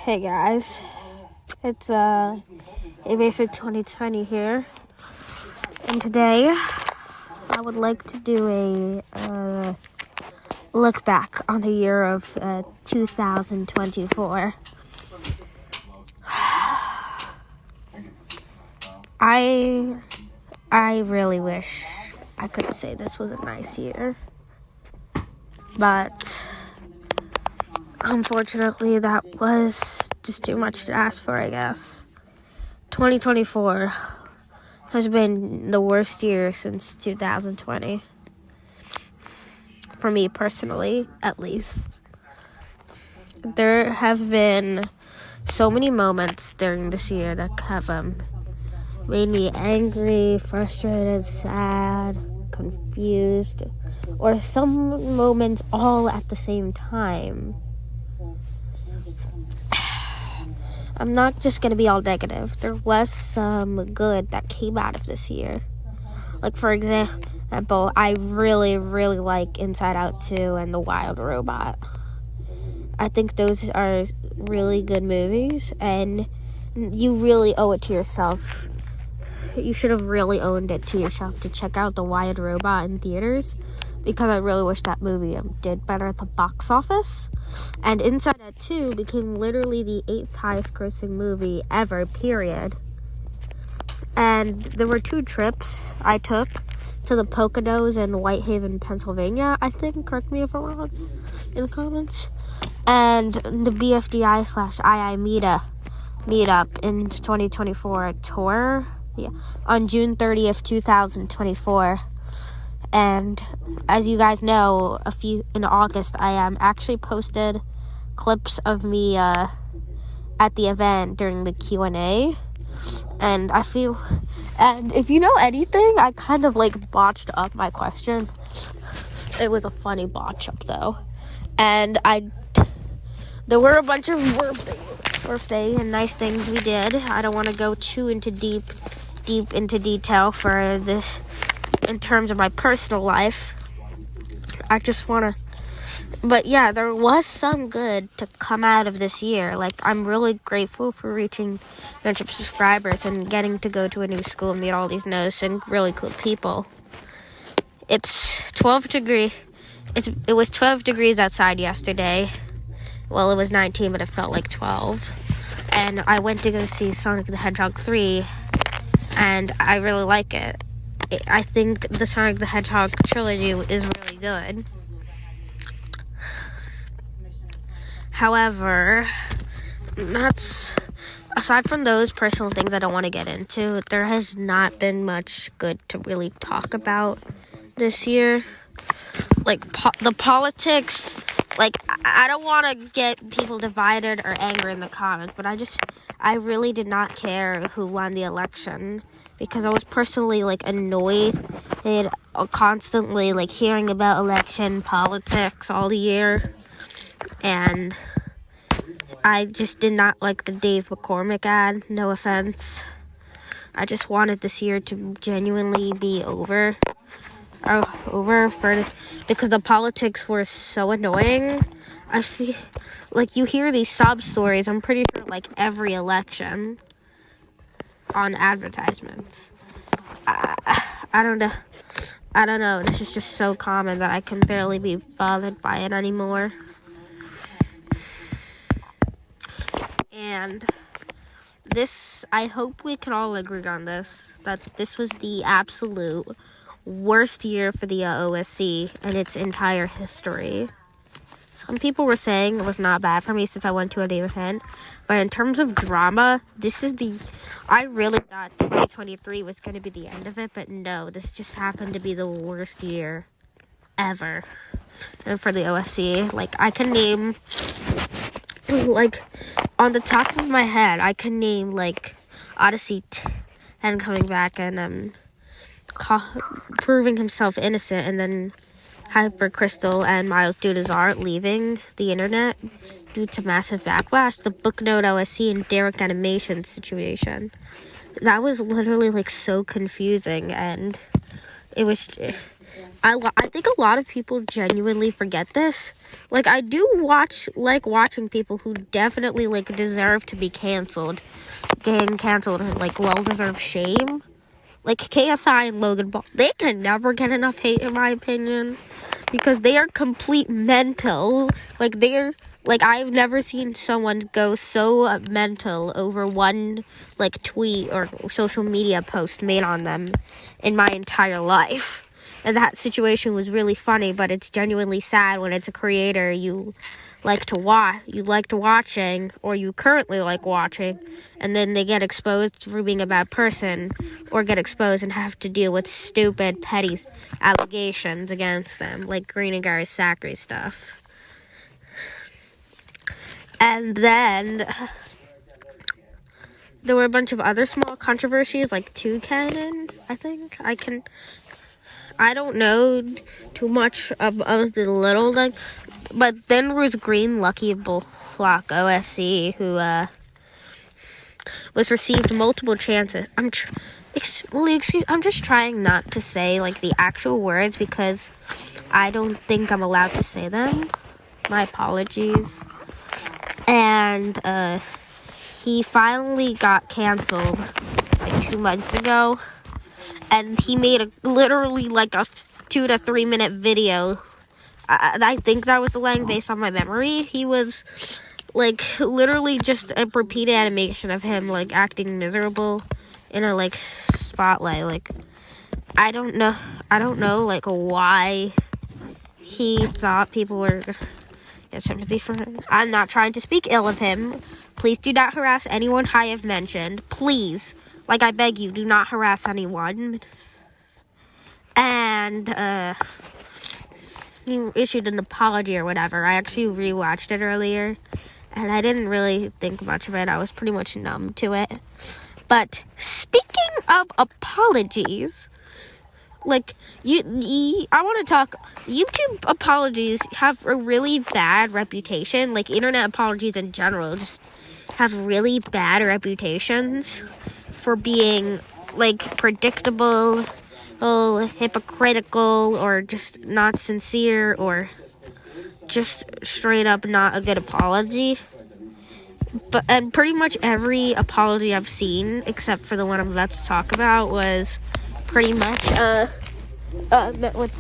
Hey guys, it's Evasive 2020 here, and today I would like to do a look back on the year of 2024. I really wish I could say this was a nice year, but unfortunately that was just too much to ask for, I guess. 2024 has been the worst year since 2020. For me personally, at least. There have been so many moments during this year that have made me angry, frustrated, sad, confused, or some moments all at the same time. I'm not just going to be all negative. There was some good that came out of this year. Like, for example, I really, really like Inside Out 2 and The Wild Robot. I think those are really good movies, and you really owe it to yourself. You should have really owned it to yourself to check out The Wild Robot in theaters, because I really wish that movie did better at the box office. And Inside Out 2 became literally the 8th highest grossing movie ever, period. And there were 2 trips I took to the Poconos in Whitehaven, Pennsylvania, I think. Correct me if I'm wrong in the comments. And the BFDI/II meetup in 2024 tour. Yeah, on June 30th, 2024. And as you guys know, in August, I actually posted clips of me at the event during the Q&A. And and if you know anything, I kind of botched up my question. It was a funny botch up though. And there were a bunch of birthday and nice things we did. I don't want to go too deep into detail for this in terms of my personal life. I just want to, but yeah, there was some good to come out of this year. I'm really grateful for reaching 100 subscribers and getting to go to a new school and meet all these nice and really cool people. It's 12 degrees. It was 12 degrees outside yesterday. Well, it was 19, but it felt like 12. And I went to go see Sonic the Hedgehog 3, and I really like it. I think the Sonic the Hedgehog trilogy is really good. However, aside from those personal things I don't want to get into, there has not been much good to really talk about this year. The politics, I don't want to get people divided or angry in the comments, but I really did not care who won the election, because I was personally annoyed and constantly hearing about election politics all the year, and I just did not like the Dave McCormick ad. No offense. I just wanted this year to genuinely be over because the politics were so annoying. I feel you hear these sob stories, I'm pretty sure every election on advertisements. I don't know. This is just so common that I can barely be bothered by it anymore. And I hope we can all agree on this, that this was the absolute worst year for the OSC in its entire history. Some people were saying it was not bad for me since I went to a David event, but in terms of drama, I really thought 2023 was going to be the end of it, but no, this just happened to be the worst year ever. And for the OSC, I can name, on the top of my head, I can name, Odyssey and coming back and, proving himself innocent, and then Hyper Crystal and Miles Dudazar leaving the internet due to massive backlash, the Booknote OSC and Derek Animation situation. That was literally so confusing, and it was I think a lot of people genuinely forget this. Like, I do watching people who definitely, like, deserve to be canceled. Getting canceled or, like, well-deserved shame. Like, KSI and Logan Paul. They can never get enough hate, in my opinion. Because they are complete mental. Like, I've never seen someone go so mental over one, like, tweet or social media post made on them in my entire life. And that situation was really funny, but it's genuinely sad when it's a creator you liked watching, or you currently like watching, and then they get exposed for being a bad person, or get exposed and have to deal with stupid, petty allegations against them, like Green and Gary Zachary stuff. And then there were a bunch of other small controversies, like Toucan, I think. I don't know too much of the little, like, but then there was Green Lucky Block OSC, who was received multiple chances. I'm just trying not to say, like, the actual words because I don't think I'm allowed to say them. My apologies. And he finally got canceled like 2 months ago. And he made literally like a 2 to 3 minute video. I think that was the length based on my memory. He was like literally just a repeated animation of him like acting miserable in a like spotlight. Like, I don't know like why he thought people were get sympathy for him. I'm not trying to speak ill of him. Please do not harass anyone I have mentioned. Please. Like, I beg you, do not harass anyone. And, he issued an apology or whatever. I actually rewatched it earlier, and I didn't really think much of it. I was pretty much numb to it. But, speaking of apologies, like, I want to talk, YouTube apologies have a really bad reputation. Like, internet apologies in general just have really bad reputations for being, like, predictable, hypocritical, or just not sincere, or just straight up not a good apology. And pretty much every apology I've seen, except for the one I'm about to talk about, was pretty much met with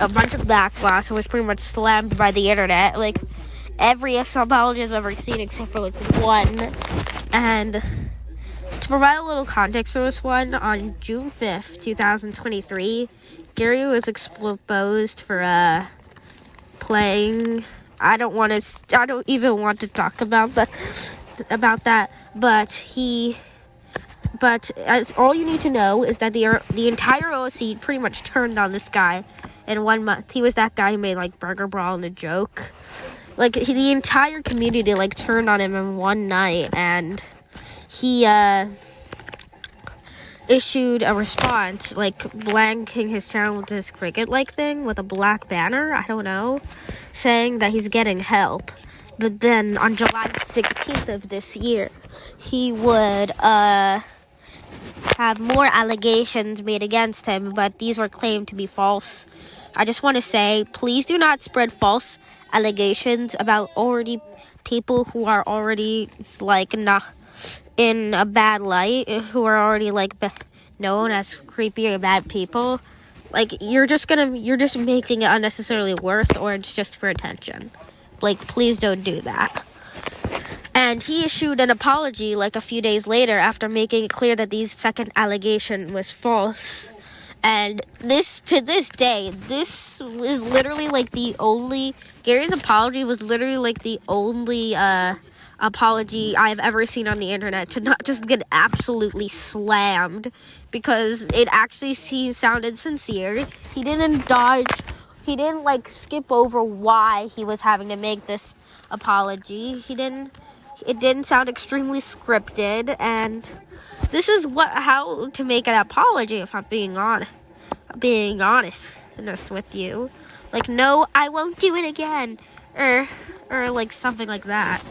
a bunch of backlash. It was pretty much slammed by the internet. Like, every apology I've ever seen, except for like one. And to provide a little context for this one, on June 5th, 2023, Gary was exposed for playing. I don't even want to talk about that. But all you need to know is that the entire OSC pretty much turned on this guy in 1 month. He was that guy who made like Burger Brawl and a joke. Like, the entire community like turned on him in one night, and he issued a response, like, blanking his channel with this cricket-like thing with a black banner, I don't know, saying that he's getting help. But then, on July 16th of this year, he would, have more allegations made against him, but these were claimed to be false. I just want to say, please do not spread false allegations about people who are already, like, not in a bad light, who are already like known as creepy or bad people. Like, you're just making it unnecessarily worse, or it's just for attention. Like, please don't do that. And he issued an apology like a few days later after making it clear that the second allegation was false. And to this day, this is literally like Gary's apology was literally like the only apology I've ever seen on the internet to not just get absolutely slammed, because it actually sounded sincere. He didn't like skip over why he was having to make this apology. It didn't sound extremely scripted, and this is how to make an apology, if I'm being honest with you. Like, no, I won't do it again, or like something like that.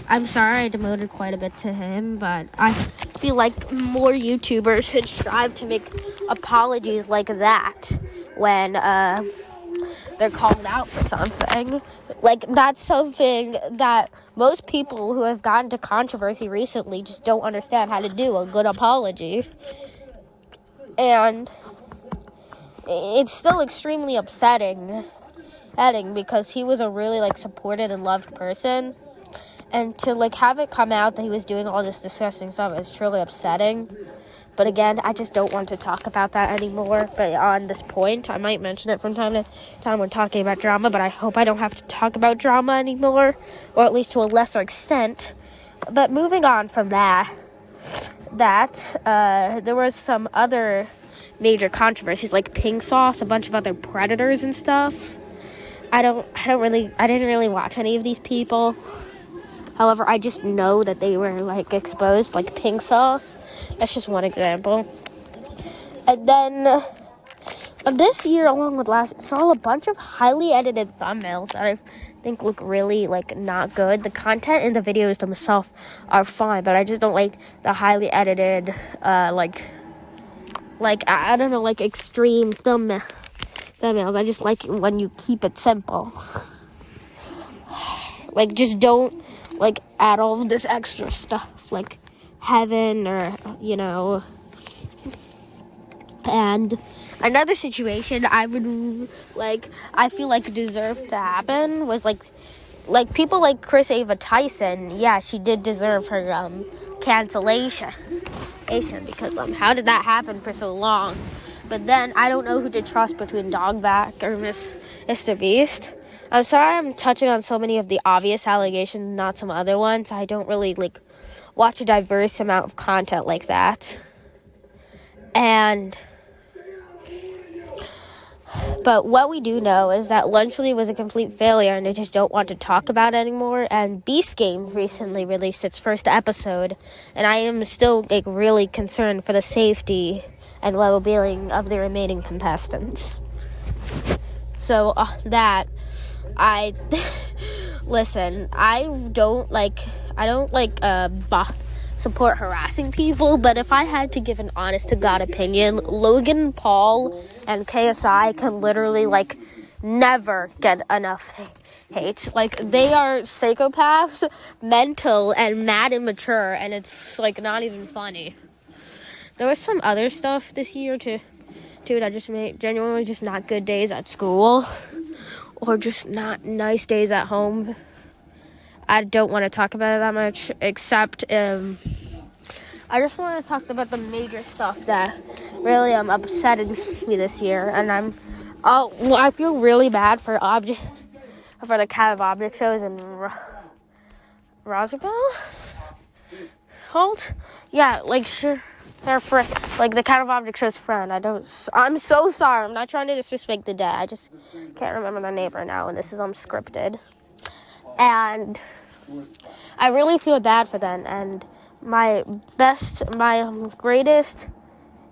I'm sorry I demoted quite a bit to him, but I feel like more YouTubers should strive to make apologies like that. when they're called out for something. Like, that's something that most people who have gotten to controversy recently just don't understand how to do a good apology. And it's still extremely upsetting because he was a really, like, supported and loved person. And to, like, have it come out that he was doing all this disgusting stuff is truly upsetting. But again, I just don't want to talk about that anymore. But on this point, I might mention it from time to time when talking about drama. But I hope I don't have to talk about drama anymore. Or at least to a lesser extent. But moving on from that, there was some other major controversies like pink sauce, a bunch of other predators and stuff. I didn't really watch any of these people. However, I just know that they were, like, exposed, like pink sauce. That's just one example. And then this year, along with last, saw a bunch of highly edited thumbnails that I think look really, like, not good. The content in the videos themselves are fine, but I just don't like the highly edited, like I don't know, like extreme thumbnails. I just like it when you keep it simple. Like, just don't, like, add all of this extra stuff, like heaven or, you know. And another situation I feel like deserved to happen was, like people like Chris Ava Tyson. Yeah, she did deserve her, cancellation. Because, how did that happen for so long? But then, I don't know who to trust between Dogback or Mr. Beast. I'm sorry I'm touching on so many of the obvious allegations, not some other ones. I don't really, like, watch a diverse amount of content like that. But what we do know is that Lunchley was a complete failure and I just don't want to talk about it anymore. And Beast Game recently released its first episode, and I am still, like, really concerned for the safety and well-being of the remaining contestants. So, listen, I don't support harassing people, but if I had to give an honest-to-God opinion, Logan Paul and KSI can literally, like, never get enough hate. Like, they are psychopaths, mental, and mad immature, and it's, like, not even funny. There was some other stuff this year, too, that just made genuinely just not good days at school, or just not nice days at home. I don't want to talk about it that much, except I just want to talk about the major stuff that really upsetted me this year. And I feel really bad for the kind of object shows in Rosabelle. Halt? Yeah, like, sure. Her friend, like the kind of object show's friend. I'm so sorry. I'm not trying to disrespect the dead. I just can't remember their name right now, and this is unscripted. And I really feel bad for them, and my greatest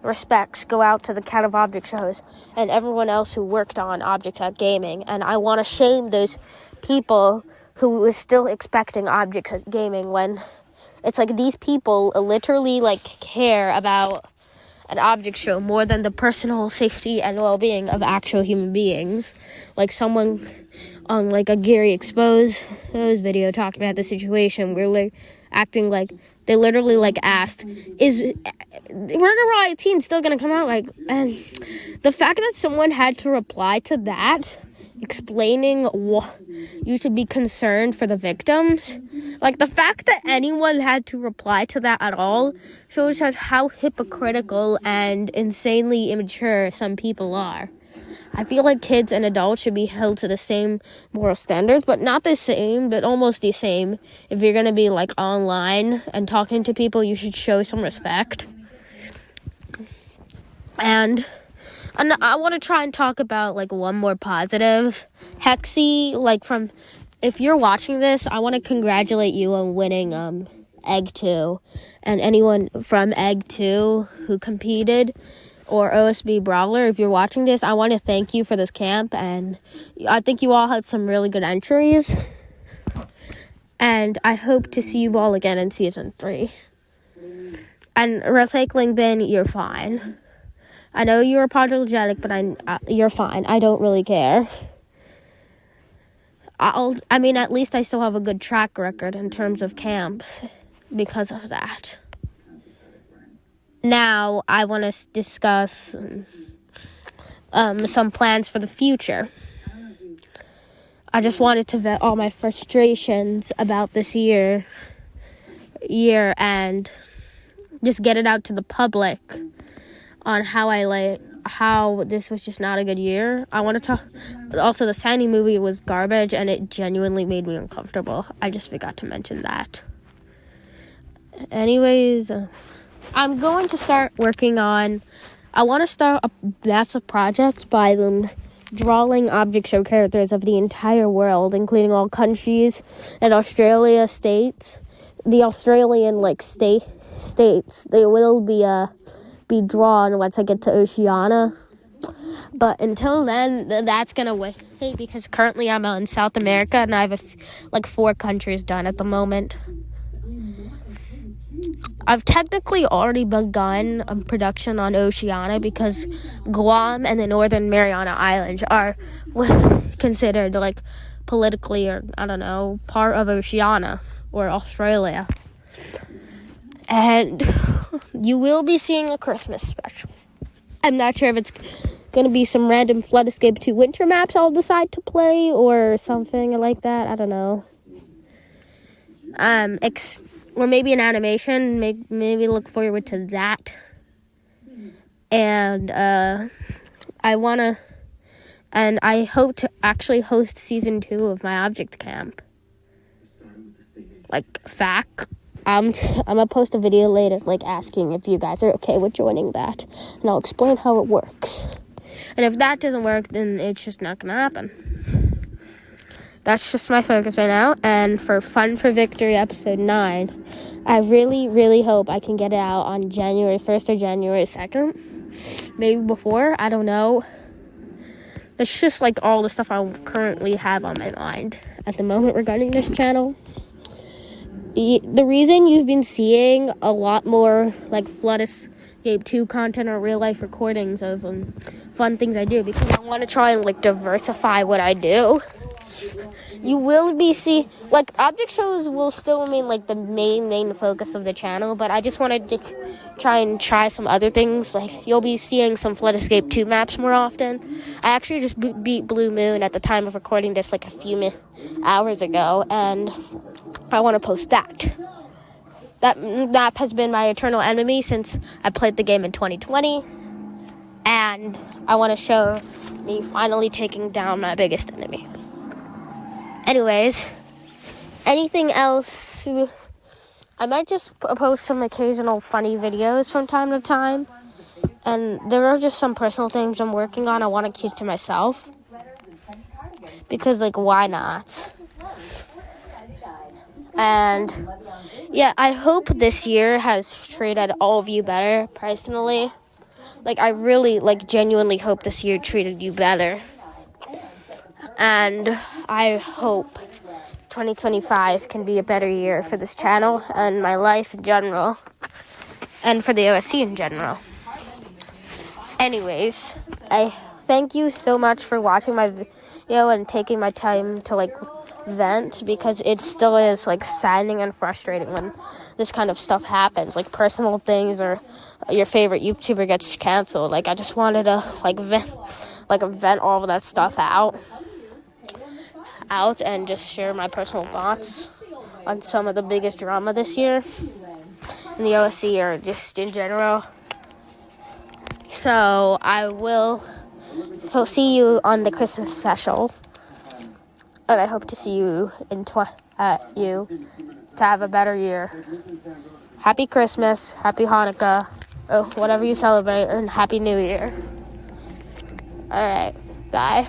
respects go out to the Cat of Object shows and everyone else who worked on Objects at Gaming, and I want to shame those people who was still expecting Objects at Gaming when it's like these people literally, like, care about an object show more than the personal safety and well-being of actual human beings. Like, someone on, like, a Gary Exposed video talking about the situation, really acting like they literally, like, asked, is Burger Riot Team still gonna come out? Like, and the fact that someone had to reply to that, explaining you should be concerned for the victims, like, the fact that anyone had to reply to that at all shows how hypocritical and insanely immature some people are. I feel like kids and adults should be held to the same moral standards, but not the same, but almost the same. If you're going to be, like, online and talking to people, you should show some respect. And I want to try and talk about, like, one more positive. Hexy, like, if you're watching this, I want to congratulate you on winning Egg 2. And anyone from Egg 2 who competed, or OSB Brawler, if you're watching this, I want to thank you for this camp, and I think you all had some really good entries, and I hope to see you all again in Season 3. And Recycling Bin, you're fine. I know you're apologetic, but you're fine. I don't really care. At least I still have a good track record in terms of camps because of that. Now, I want to discuss some plans for the future. I just wanted to vent all my frustrations about this year and just get it out to the public on how this was just not a good year. I want to talk. Also, the Sandy movie was garbage, and it genuinely made me uncomfortable. I just forgot to mention that. Anyways, I'm going to start working on. I want to start a massive project by drawing object show characters of the entire world, including all countries and Australia states. The Australian states, they will be drawn once I get to Oceania. But until then, that's gonna wait because currently I'm in South America and I have 4 countries done at the moment. I've technically already begun production on Oceania because Guam and the Northern Mariana Islands was considered politically or part of Oceania or Australia. And you will be seeing a Christmas special. I'm not sure if it's going to be some random Flood Escape 2 winter maps I'll decide to play or something like that. I don't know. Or maybe an animation. Maybe look forward to that. And I hope to actually host season 2 of my object camp. FAC. I'm gonna post a video later, asking if you guys are okay with joining that, and I'll explain how it works. And if that doesn't work, then it's just not gonna happen. That's just my focus right now. And for Fun for Victory episode 9, I really, really hope I can get it out on January 1st or January 2nd. Maybe before, I don't know. It's just all the stuff I currently have on my mind at the moment regarding this channel. The reason you've been seeing a lot more Flood Escape 2 content or real life recordings of fun things I do because I want to try and diversify what I do. You will be object shows will still remain the main focus of the channel, but I just wanted to try some other things. You'll be seeing some Flood Escape 2 maps more often. I actually just beat Blue Moon at the time of recording this a few hours ago, and I want to post that. That map has been my eternal enemy since I played the game in 2020, and I want to show me finally taking down my biggest enemy. Anyways, anything else? I might just post some occasional funny videos from time to time, and there are just some personal things I'm working on I want to keep to myself, because why not? And yeah, I hope this year has treated all of you better, personally. I really, genuinely hope this year treated you better. And I hope 2025 can be a better year for this channel and my life in general. And for the OSC in general. Anyways, I thank you so much for watching my video and taking my time to, vent, because it still is saddening and frustrating when this kind of stuff happens, personal things or your favorite YouTuber gets canceled. I just wanted to vent all of that stuff out and just share my personal thoughts on some of the biggest drama this year in the OSC or just in general. So I will see you on the Christmas special. And I hope to see you to have a better year. Happy Christmas, Happy Hanukkah, or whatever you celebrate, and Happy New Year. Alright, bye.